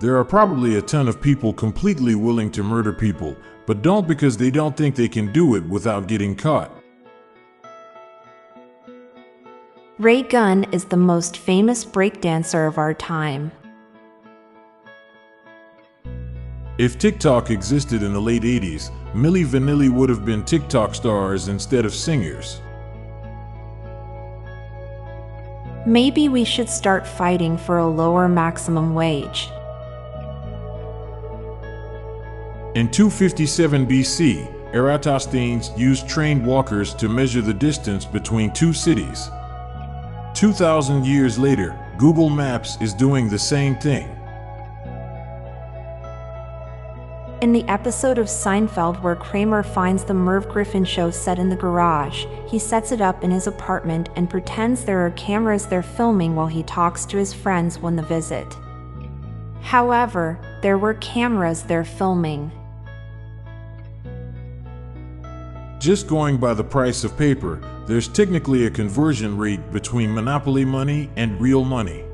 There are probably a ton of people completely willing to murder people, but don't because they don't think they can do it without getting caught. Ray Gunn is the most famous breakdancer of our time. If TikTok existed in the late 80s, Milli Vanilli would have been TikTok stars instead of singers. Maybe we should start fighting for a lower maximum wage. In 257 BC, Eratosthenes used trained walkers to measure the distance between two cities. 2,000 years later, Google Maps is doing the same thing. In the episode of Seinfeld where Kramer finds the Merv Griffin show set in the garage, he sets it up in his apartment and pretends there are cameras there filming while he talks to his friends when they visit. However, there were cameras there filming. Just going by the price of paper, there's technically a conversion rate between monopoly money and real money.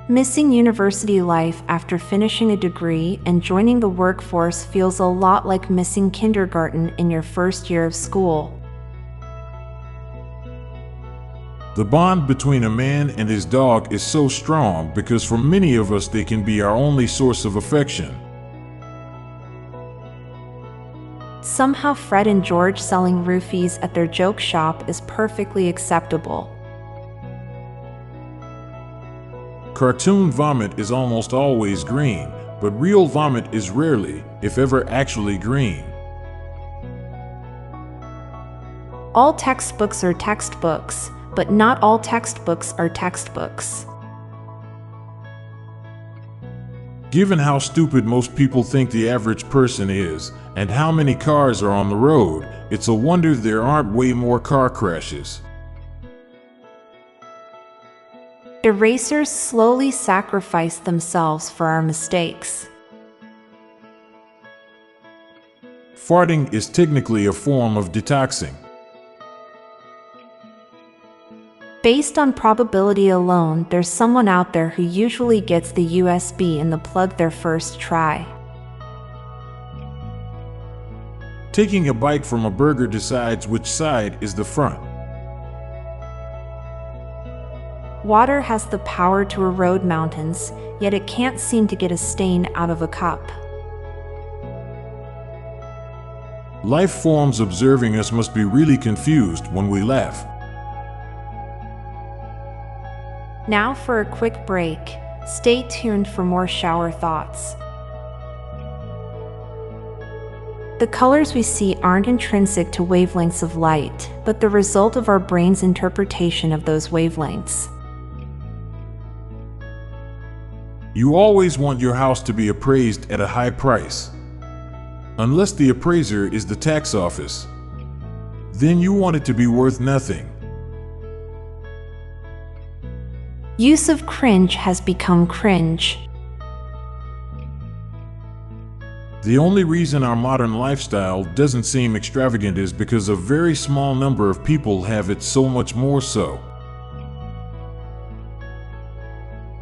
Missing university life after finishing a degree and joining the workforce feels a lot like missing kindergarten in your first year of school. The bond between a man and his dog is so strong because for many of us they can be our only source of affection. Somehow Fred and George selling roofies at their joke shop is perfectly acceptable. Cartoon vomit is almost always green, but real vomit is rarely, if ever, actually green. All textbooks are textbooks, but not all textbooks are textbooks. Given how stupid most people think the average person is, and how many cars are on the road, it's a wonder there aren't way more car crashes. Erasers slowly sacrifice themselves for our mistakes. Farting is technically a form of detoxing. Based on probability alone, there's someone out there who usually gets the USB in the plug their first try. Taking a bite from a burger decides which side is the front. Water has the power to erode mountains, yet it can't seem to get a stain out of a cup. Life forms observing us must be really confused when we laugh. Now for a quick break. Stay tuned for more shower thoughts. The colors we see aren't intrinsic to wavelengths of light, but the result of our brain's interpretation of those wavelengths. You always want your house to be appraised at a high price. Unless the appraiser is the tax office. Then you want it to be worth nothing. Use of cringe has become cringe. The only reason our modern lifestyle doesn't seem extravagant is because a very small number of people have it so much more so.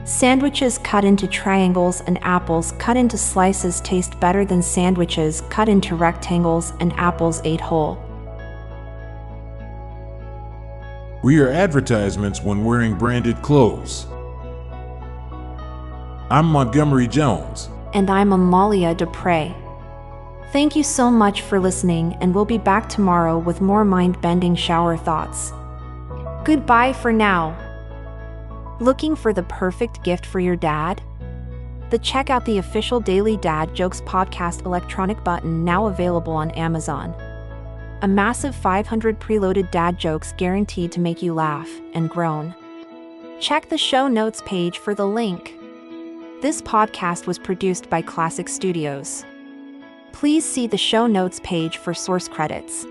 Sandwiches cut into triangles and apples cut into slices taste better than sandwiches cut into rectangles and apples ate whole. We are advertisements when wearing branded clothes. I'm Montgomery Jones. And I'm Amalia Dupre. Thank you so much for listening, and we'll be back tomorrow with more mind-bending shower thoughts. Goodbye for now. Looking for the perfect gift for your dad? Check out the official Daily Dad Jokes podcast electronic button now available on Amazon. A massive 500 preloaded dad jokes guaranteed to make you laugh and groan. Check the show notes page for the link. This podcast was produced by Klassic Studios. Please see the show notes page for source credits.